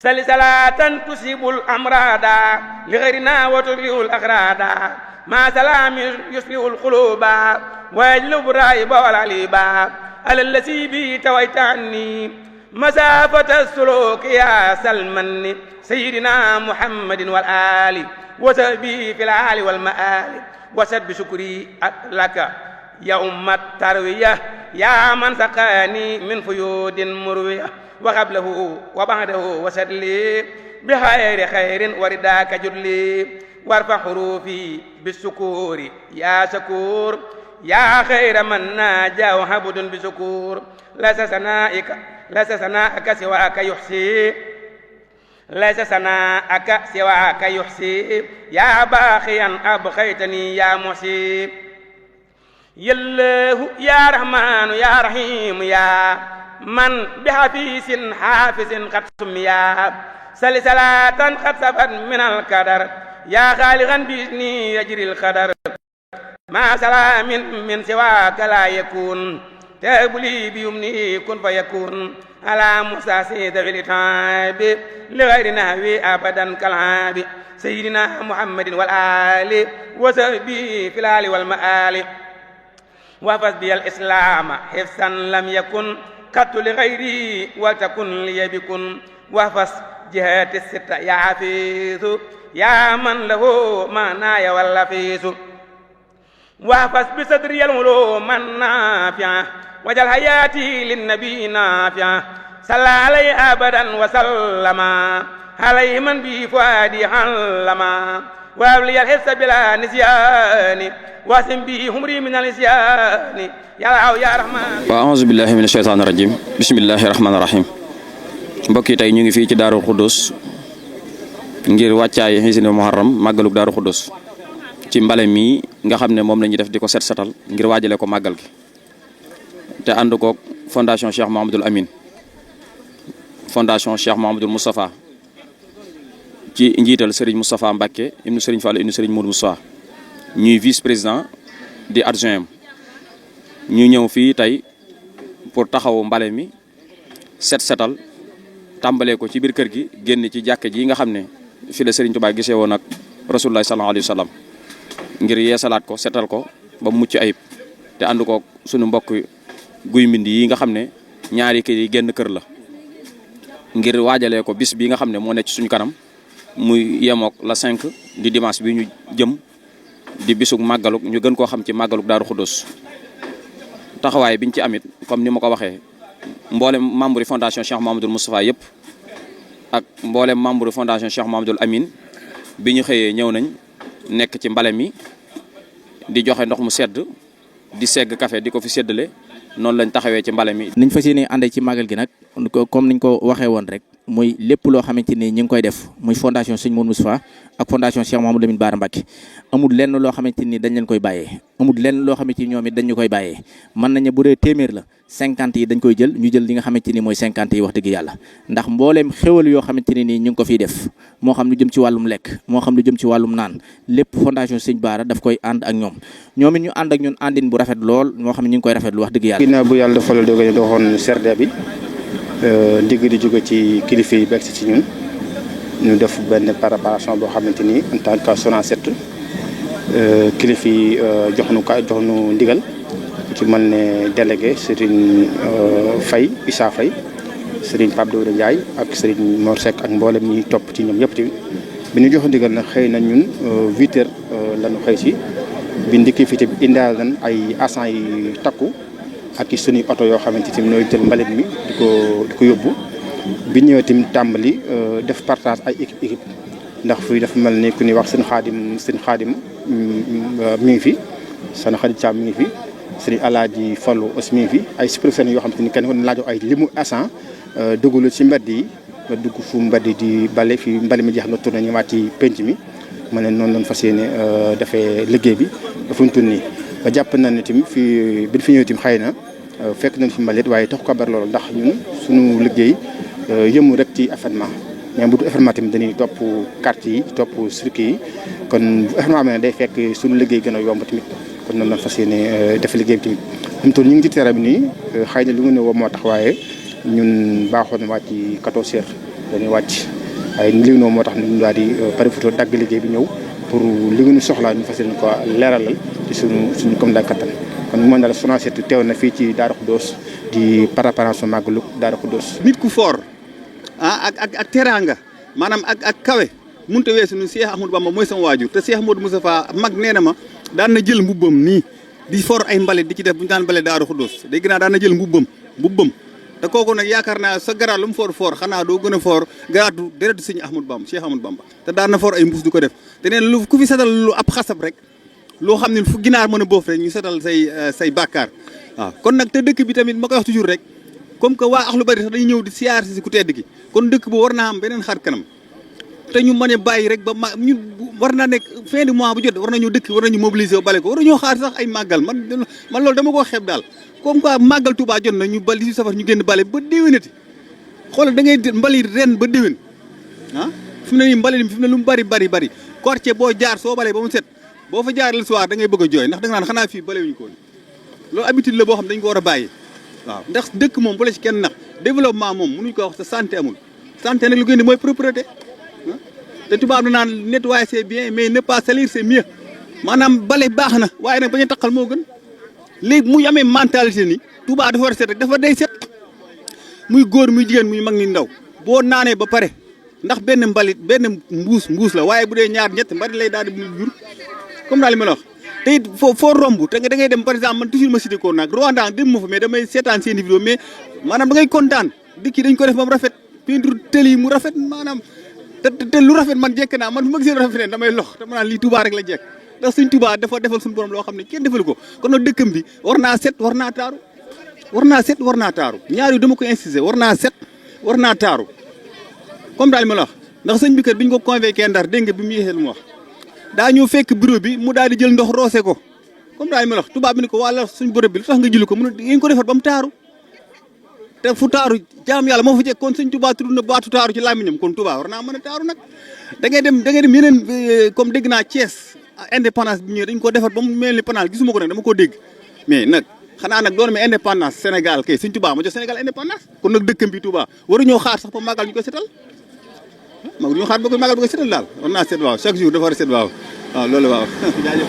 sali salatan tusibul amrada li ghayrina wa tudriul aghrada ma salamin yusliul quluba wa yajlub raiba wal aliba ala allati bi tawaytani masafata suluk ya salman sayyidina muhammadin wal ali wa sahbi fil ali wal maali wasad bi shukri laka ya ummat tarwiya ya man saqani min fuyudin murwiya وقبله وبعده وسدلي بخير خير ورداك جدلي وارفع حروفي بالسكور يا سكور يا خير من ناجى وحبد بسكور ليس سناءك سواك يحسي ليس سناءك سواك يحسي يا باخيا أبخيتني يا محسي يا الله يا رحمن يا رحيم يا من بحفيظ حافظ قد سميا سلسلة قد سبت من القدر يا خالقا بإذني يجري القدر ما سلام من سواك لا يكون تابلي بيمني كن فيكون على مساسي ذوي الإتعاب لغير نهوي أبدا كالعاب سيدنا محمد والآل وصحبه في الآل والمآل وفز بي الإسلام حفظا لم يكن قط لغيري وتكن لي بكن وفص جهات الستة يا حفيظ يا من له معناي واللفيظ وفص بصدري العلوم النافعة وجل حياتي للنبي نافعة صلى عليه أبدا وسلم عليه من بفؤادي علما وأولي الحس بلا نسيان واسم به همري من النسيان waaw auzu billahi mina sheytaani rajim bismillahi rahmaani rahim mbokk yi tey ñu ngi fii ci Daaru Xuddus ngir wàccaay xisine muharram màggaluk Daaru Xuddus ci mbale mi nga xam ne moom la ñuy def di ko set setal ngir waajale ko màggal gi te ànd koog fondation Cheikh Mouhamadoul Amine fondation Cheikh Mouhamadoul Moustapha ci njiital Serigne Moustapha Mbacké ibnu Serigne Fall ibnu Serigne Moudou Moustapha ñuy vice président di adjoint ñu ñëw fii tey pour taxawu mbale mi set setal tàmbalee ko ci biir kër gi génn ci jàkke ji nga xam ne fi la Serigne Touba gisee woon ak Rasulullah sallallahu alayhi wa sallam ngir yeesalaat ko setal ko ba mucc ayib te ànd ko sunu mbokk guy mbind yi nga xam ne ñaari kër yi génn kër la ngir waajalee ko bis bi nga xam ne moo nekk ci suñu kanam muy yemook la 5 di dimanche bi ñu jëm di bisug màggaluk ñu gën koo xam ci màggaluk Daaru Xuddus taxawaay biñ ci amit comme ni ma ko waxee mboolem membre fondation Cheikh Mouhamadoul Moustapha yëpp ak mboolem membre fondation Cheikh Mouhamadoul Amine bi ñu xëyee ñëw nañ nekk ci mbale mi di joxe ndox mu sedd di segg café di ko fi séddale noonu lañ taxawee ci mbale mi. niñ fas yéene àndee ci màggal gi nag comme niñ ko waxee woon rek muy lépp loo xamante ni ñu ngi koy def muy fondation Serigne Moudou Moustapha ak fondation Cheikh Mouhamadoul Amine Bara Mbacké amul lenn loo xamante ni dañ leen koy bàyyee amul lenn loo xamante ni ñoom it dañ ñu koy bàyyee mën nañu bu dee téeméer la 50 yi dañ koy jël ñu jël li nga xamante ni mooy 50 yi wax dëgg yàlla ndax mbooleem xéwal yoo xamante ni nii ñu ngi ko fiy def moo xam lu jëm ci wàllum lekk moo xam lu jëm ci wàllum naan lépp fondation Serigne Bara daf koy ànd ak ñoom it ñu ànd ak ñun àndin bu rafet lool moo xam ne ñu ngi koy rafetlu wax dëgg yàlla. ginnaaw bu yàlla defal dogal doxoon CRD bi ndigg di jóge ci kilifa yi beeg si ci ñun ñu def benn préparation boo xamante ni en tant que SONACED kilifa yi jox nu ndigal ci mën ne délégué Serigne Faye Issa Faye Serigne Pape Dóoré Ndiaye ak Serigne Mor Seck ak mboolem ñi topp ci ñoom ñëpp tamit bi ñu jox ndigal nag xëy na ñun 8 heures la ñu xëy si bi ndikki fi tamit indaal nañ ay agents yi takku ak i suñuy oto yoo xamante ni ñooy jël mbalit mi di ko yóbbu bi ñëwee tamit tàmbali def partage ay équipe ndax fii dafa mel ni ku ñuy wax seen xaadim mi ngi fi seen xarit Thiam mi ngi fi sëñ Alaaji Fallu aussi mi ngi fi ay superviseurs yoo xamante ni kenn ko laajoo ay limu agent duggalu ci mbedd yi nga dugg fu mbedd yi di bale fi mbali mi jeex nga tourné ñëwaat ci penc mi ma ne noonu lañ fas yéene defee liggéey bi dafa ñu nii ba jàpp na ne tamit fii bi fi ñëwee tamit xëy na fekk nañ fi mbalit waaye tax ko bar loolu ndax ñun suñu liggéey yëmu rek ci événement mais bu du événement tamit dañuy topp quartier yi topp circuit yi kon bu événement amee day fekk suñu liggéey gën a yomb tamit kon noonu lañ fas yéene def liggéey bi tamit am toll ñu ngi ci terrain bi nii xëy na lu nga ne woo moo tax waaye ñun baaxoon na wàcc ci 14 heures dañuy wàcc waaye li noo moo tax ñu daal di profité dagg liggéey bi ñëw pour li nga ñu soxlaa ñu fas yéene ko leeralal ci suñu comme daa kattan kon ñu mën daal Sonacet teew na fii ci Darou Khoudoss di préparation màggalu Darou Khoudoss. nit ku fort ak teraanga maanaam ak kawe mënut a weesu ñu Cheikh Ahmadou Bamba mooy sama waajur te Cheikh Ahmadou Moustapha mag nee na ma daan na jël mbubbam nii di for ay mbalit di ci def bu ñu daan bale Darou Khoudoss dégg naa daan na jël mbubbam te kooku nag yaakaar naa sa garaat lu mu for xanaa doo gën a for garaatu deretu sëñ Ahmadou Bamba Cheikh Ahmadou Bamba te daan na for ay mbuus du ko def te neen lu ku fi setal lu ab xasab rek loo xam ne fu ginaar mën a boof rek ñu setal say bàkkaar waaw kon nag te dëkk bi tamit ma koy wax toujours rek comme que waa Akhlou Bari sax dañuy ñëw di siyaar si ku tedd gi kon dëkk bu war naa am beneen xar kanam te ñu mën a bàyyi rek ba ñu war naa nekk fin du mois bu jot war nañu dëkk war nañu mobiliser wu bale ko war nañoo xaar sax ay màggal man loolu dama koo xeeb daal comme quoi màggal Touba jot na ñu bal 18 safar ñu génn bale ba déwénati xoolal da ngay mbali ren ba déwén fi mu ne nii mbali fi mu ne lu mu bari quartier boo jaar soo balee ba mu set boo fa jaar le soir da ngay bëgg a jooy ndax da nga naan xanaa fii bale wuñu ko loolu habitude la boo xam dañ ko war a bàyyi waaw ndax dëkk moom bu la ci kenn nax développement moom mënuñ ko wax sa santé amul santé nag lu gën di mooy propreté te tubaab na naan nettoyer c'est bien mais ne pas salir c'est mieux maanaam bale baax na waaye nag bañ a taqal moo gën léegi muy amee mentalité ni Touba dafa war a set rek dafa day set muy góor muy jigéen muy mag ni ndaw boo naanee ba pare ndax benn mbalit benn mbuus la waaye bu dee ñaar ñett mbalit lay daal di jur comme daal li ma la wax te it foo romb te da ngay dem par exemple man toujours ma cité ko nag Rwanda dem ma fa mais damay seetaan seen vidéo mais maanaam da ngay kontaan dikki dañ ko def ba mu rafet peinture tëli mu rafet maanaam te lu rafet man jekk naa man fu ma gisee rafet damay lox te ma naan lii Touba rek la jekk ndax suñ Touba dafa defal suñu borom loo xam ne kenn defalu ko kon nag dëkkam bi war naa set war naa taaru ñaar yu dama ko insister war naa set war naa taaru comme daal ma la wax ndax sëñ bi kat bi ñu ko convoqué Ndar dégg nga bi mu yéexee lu mu wax daa ñëw fekk bureau bi mu daal di jël ndox roose ko comme daal ma la wax tubaab bi ni ko wala suñ bureau bi lu tax nga julli ko mu ne ngeen ko defar ba mu taaru te fu taaru jaam yàlla moo fa jekk kon sëñ Touba tudd na baatu taaru ci làmmiñam kon Touba war naa mën a taaru nag da ngay dem yeneen comme dégg naa Thiès indépendance bi ñëwee dañ ko defar ba mu mel ni panal gisuma ko nag dama ko dégg mais nag xanaa nag doon mais indépendance Sénégal kay sëñ Touba ma jox Sénégal indépendance kon nag dëkkam bi Touba waruñoo xaar sax ba màggal ñu koy setal waruñoo xaar ba koy màggal ñu koy setal daal war naa set waaw chaque jour dafa war a set waaw loolu waaw jaajëf